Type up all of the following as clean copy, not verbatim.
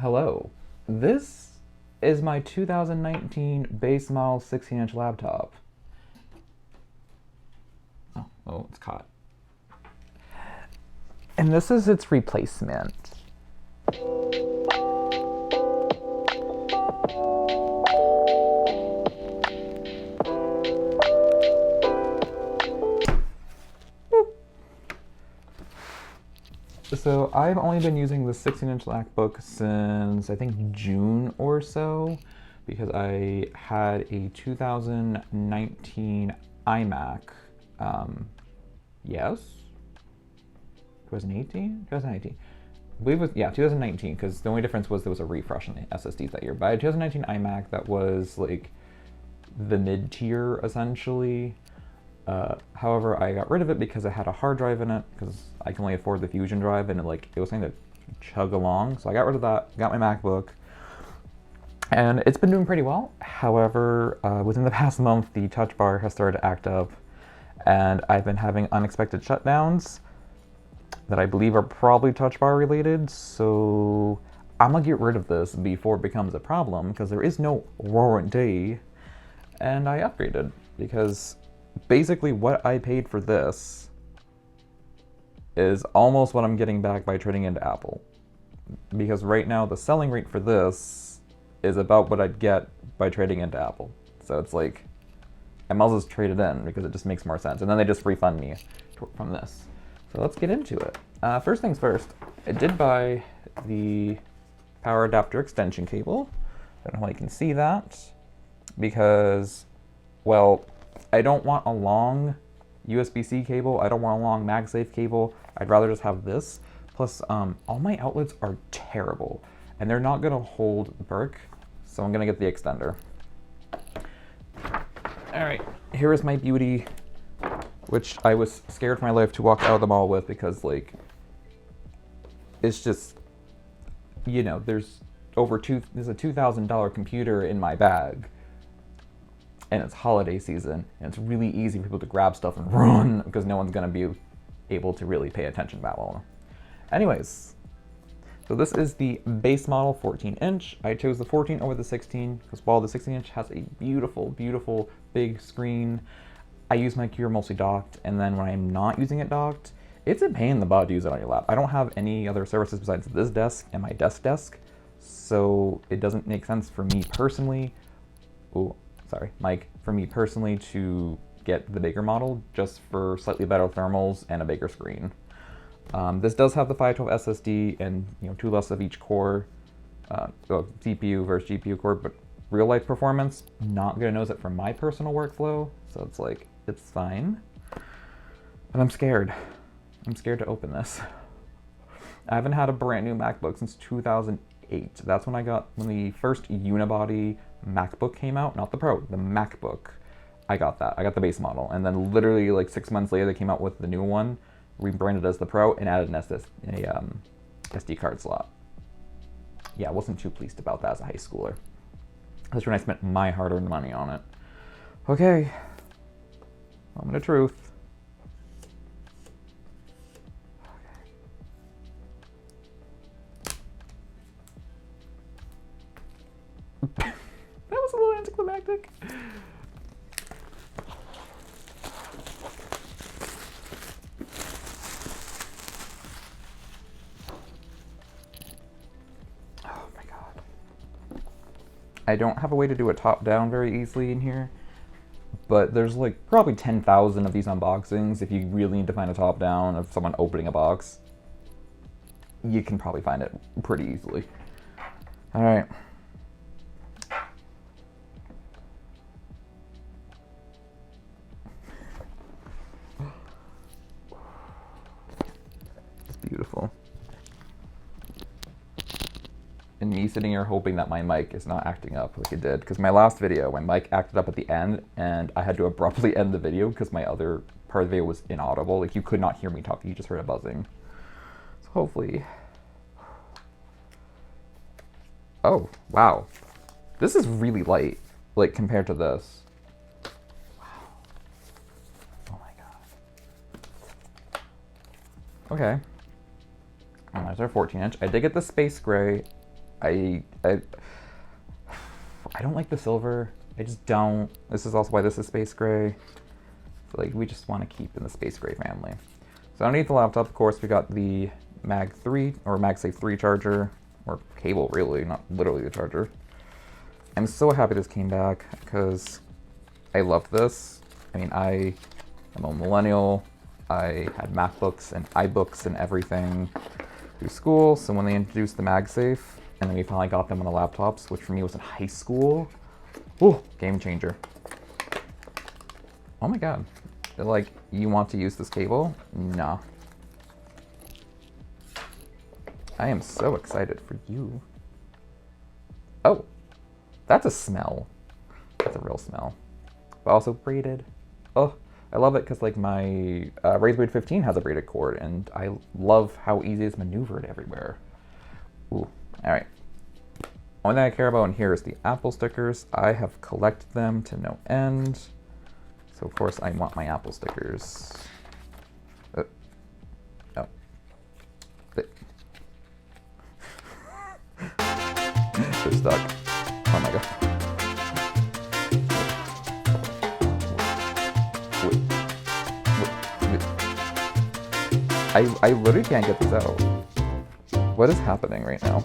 Hello. This is my 2019 base model 16-inch laptop. Oh, it's caught. And this is its replacement. So I've only been using the 16-inch MacBook since I think June or so, because I had a 2019 iMac. Yes? 2018? 2019. I believe it was, yeah, 2019, because the only difference was there was a refresh on the SSDs that year. But I had a 2019 iMac that was like the mid-tier, essentially. However, I got rid of it because it had a hard drive in it, because I can only afford the Fusion drive, and it was going to chug along. So I got rid of that, got my MacBook, and it's been doing pretty well. However, within the past month, the touch bar has started to act up, and I've been having unexpected shutdowns that I believe are probably touch bar related. So I'm gonna get rid of this before it becomes a problem, because there is no warranty. And I upgraded because basically what I paid for this is almost what I'm getting back by trading into Apple. Because right now the selling rate for this is about what I'd get by trading into Apple. So it's like, I might as well just trade it in because it just makes more sense. And then they just refund me from this. So let's get into it. First things first, I did buy the power adapter extension cable. I don't know how you can see that, because, well, I don't want a long USB-C cable. I don't want a long MagSafe cable. I'd rather just have this. Plus, all my outlets are terrible, and they're not gonna hold the perk, so I'm gonna get the extender. All right, here is my beauty, which I was scared for my life to walk out of the mall with, because like, it's just, you know, there's a $2,000 computer in my bag, and it's holiday season, and it's really easy for people to grab stuff and run, because no one's gonna be able to really pay attention that well. Anyways, so this is the base model 14-inch. I chose the 14 over the 16, because while the 16-inch has a beautiful, beautiful big screen, I use my keyboard mostly docked, and then when I'm not using it docked, it's a pain in the butt to use it on your lap. I don't have any other services besides this desk and my desk, so it doesn't make sense for me personally. Oh, sorry, Mike. For me personally to get the bigger model, just for slightly better thermals and a bigger screen. This does have the 512 SSD and, you know, 2 less of each core, CPU versus GPU core, but real life performance, not gonna nose it from my personal workflow, so it's like, it's fine. But I'm scared. I'm scared to open this. I haven't had a brand new MacBook since 2008. That's when the first unibody MacBook came out, not the Pro, the MacBook. I got that. I got the base model, and then literally like 6 months later, they came out with the new one, rebranded as the Pro, and added an SD card slot. Yeah, I wasn't too pleased about that as a high schooler. That's when I spent my hard-earned money on it. Okay, moment of truth. That was a little anticlimactic. Oh my god. I don't have a way to do it top down very easily in here, but there's like probably 10,000 of these unboxings. If you really need to find a top down of someone opening a box, you can probably find it pretty easily. All right. Beautiful. And me sitting here hoping that my mic is not acting up like it did, because my last video, my mic acted up at the end, and I had to abruptly end the video because my other part of the video was inaudible. Like, you could not hear me talking, you just heard a buzzing. So hopefully... Oh, wow. This is really light, like, compared to this. Wow. Oh my god. Okay. There's our 14-inch. I did get the space gray, I don't like the silver. I just don't. This is also why this is space gray. So like we just want to keep in the space gray family. So underneath the laptop, of course, we got the Mag 3 or MagSafe 3 charger, or cable really, not literally the charger. I'm so happy this came back because I love this. I mean, I am a millennial. I had MacBooks and iBooks and everything through school. So when they introduced the MagSafe, and then we finally got them on the laptops, which for me was in high school, ooh, game changer. Oh my God. They're like, you want to use this cable? Nah. I am so excited for you. Oh, that's a smell. That's a real smell. But also braided. Oh, I love it because like my Razer Blade 15 has a braided cord, and I love how easy it's maneuvered everywhere. Ooh, all right. Only thing I care about in here is the Apple stickers. I have collected them to no end. So of course I want my Apple stickers. Oh. They're stuck. Oh my God. I literally can't get this out. What is happening right now?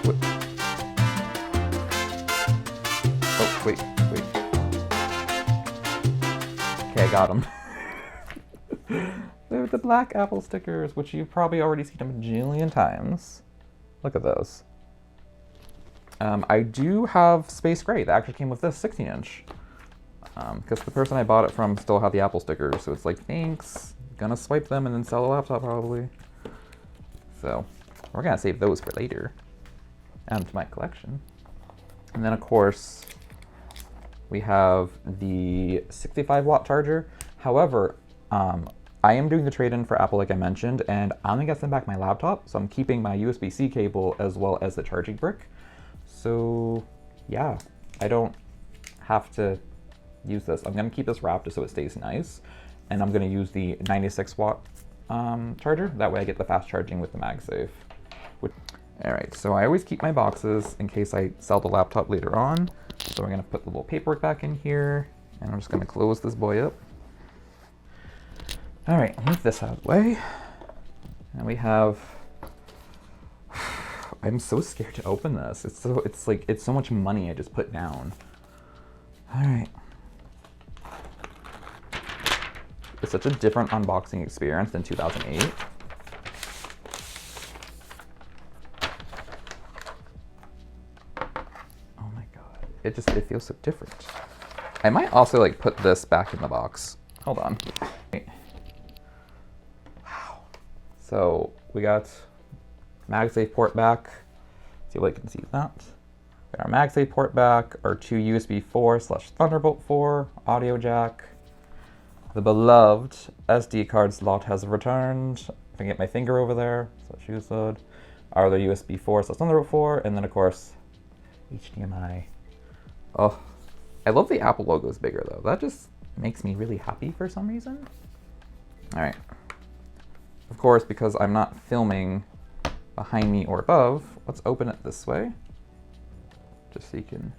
What? Oh, wait. Okay, I got them. They're the black Apple stickers, which you've probably already seen a bajillion times. Look at those. I do have Space Gray that actually came with this 16-inch. Because the person I bought it from still had the Apple stickers, so it's like, thanks. Gonna swipe them and then sell a laptop probably. So we're gonna save those for later. Add them to my collection. And then of course, we have the 65-watt charger. However, I am doing the trade-in for Apple like I mentioned, and I'm gonna get them back my laptop, so I'm keeping my USB-C cable as well as the charging brick. So yeah, I don't have to use this. I'm gonna keep this wrapped just so it stays nice, and I'm gonna use the 96-watt charger. That way I get the fast charging with the MagSafe. All right, so I always keep my boxes in case I sell the laptop later on. So we're gonna put the little paperwork back in here, and I'm just gonna close this boy up. All right, move this out of the way. And we have, I'm so scared to open this. It's so much money I just put down. All right. It's such a different unboxing experience than 2008. Oh my God, it feels so different. I might also like put this back in the box. Hold on. Wow. So we got MagSafe port back. See if I can see that. We got our MagSafe port back, our two USB 4/Thunderbolt 4 audio jack. The beloved SD card slot has returned. If I can get my finger over there, so she said. Our other USB 4/Thunderbolt 4, and then of course, HDMI. Oh, I love the Apple logo is bigger though. That just makes me really happy for some reason. All right. Of course, because I'm not filming behind me or above, let's open it this way. Just so you can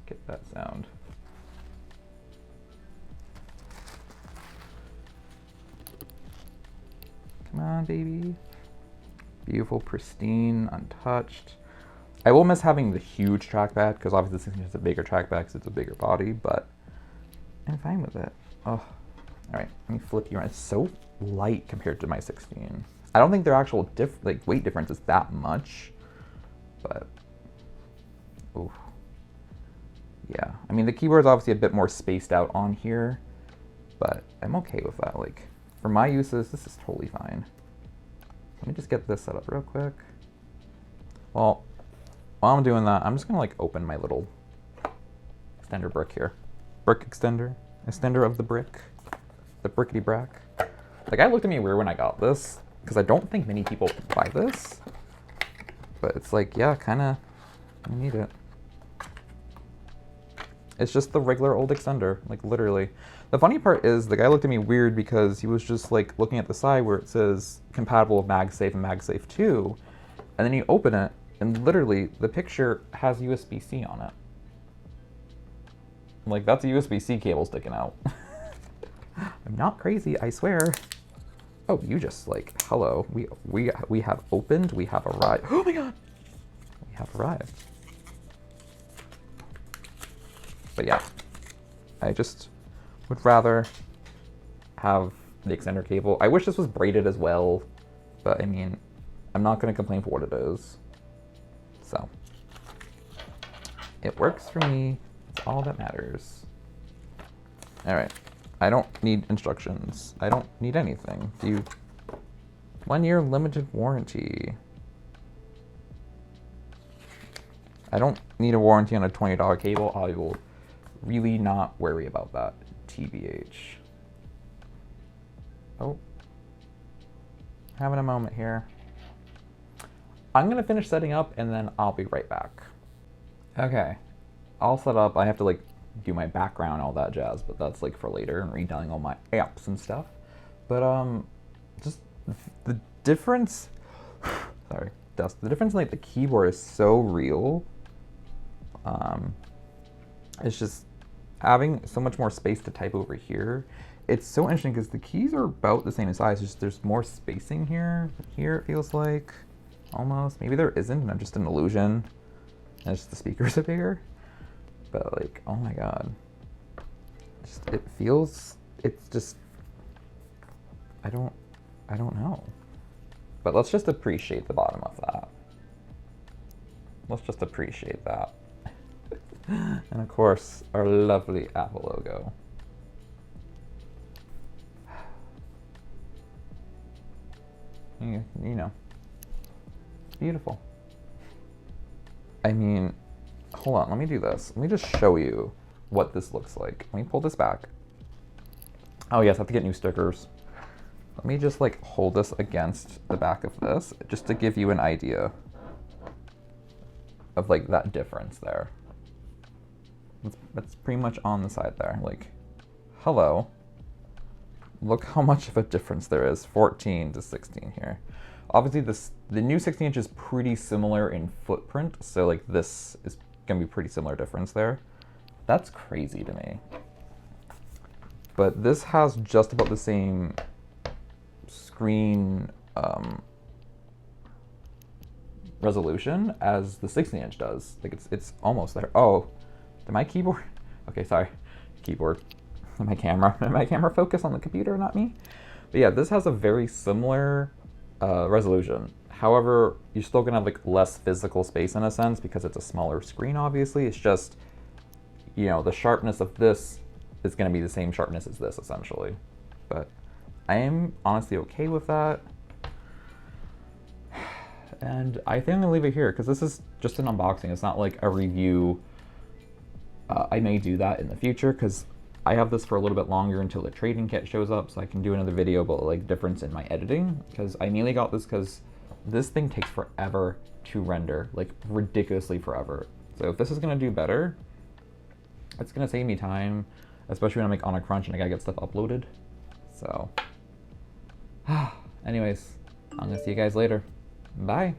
get that sound. Come on, baby. Beautiful, pristine, untouched. I will miss having the huge trackpad because obviously this thing has a bigger trackpad because it's a bigger body, but I'm fine with it. Oh, all right. Let me flip you around. It's so light compared to my 16. I don't think their actual weight difference is that much, but ooh, yeah. I mean, the keyboard's obviously a bit more spaced out on here, but I'm okay with that. Like, for my uses, this is totally fine. Let me just get this set up real quick. Well, while I'm doing that, I'm just gonna like open my little extender brick here. Brick extender of the brick, the brickety brack. Like, I looked at me weird when I got this because I don't think many people buy this, but it's like, yeah, kind of, I need it. It's just the regular old extender, like literally. The funny part is the guy looked at me weird because he was just like looking at the side where it says compatible with MagSafe and MagSafe 2, and then you open it and literally the picture has USB-C on it. Like, that's a USB-C cable sticking out. I'm not crazy, I swear. Oh, you just like, hello. We have opened, we have arrived. Oh my god! We have arrived. But yeah, I just would rather have the extender cable. I wish this was braided as well, but I mean, I'm not gonna complain for what it is. So, it works for me. It's all that matters. All right. I don't need instructions. I don't need anything. 1 year limited warranty. I don't need a warranty on a $20 cable. I will really not worry about that, TBH. Oh, having a moment here. I'm gonna finish setting up and then I'll be right back. Okay, all set up. I have to like do my background, all that jazz, but that's like for later and redoing all my apps and stuff. But just the difference, sorry, dust. The difference in like the keyboard is so real. It's just having so much more space to type over here. It's so interesting because the keys are about the same size, just there's more spacing here. Here it feels like, almost. Maybe there isn't, and I'm just an illusion. And it's just the speakers are bigger. But like, oh my god. It feels, it's just, I don't know. But let's just appreciate the bottom of that. Let's just appreciate that. And of course, our lovely Apple logo. You know, beautiful. I mean, hold on, let me do this. Let me just show you what this looks like. Let me pull this back. Oh yes, I have to get new stickers. Let me just like hold this against the back of this, just to give you an idea of like that difference there. That's pretty much on the side there. Like, hello. Look how much of a difference there is, 14 to 16 here. Obviously the new 16-inch is pretty similar in footprint, so like this is gonna be pretty similar difference there. That's crazy to me. But this has just about the same screen resolution as the 16-inch does. Like it's almost there. Oh, did my keyboard? Okay, sorry, keyboard. My camera focus on the computer, not me. But yeah, this has a very similar resolution. However, you're still gonna have like less physical space in a sense because it's a smaller screen, obviously. It's just, you know, the sharpness of this is gonna be the same sharpness as this, essentially. But I am honestly okay with that. And I think I'm gonna leave it here because this is just an unboxing. It's not like a review. I may do that in the future because I have this for a little bit longer until the trading kit shows up, so I can do another video about like difference in my editing, because I mainly got this because this thing takes forever to render, like ridiculously forever. So if this is gonna do better, it's gonna save me time, especially when I'm like on a crunch and I gotta get stuff uploaded. So anyways, I'm gonna see you guys later. Bye.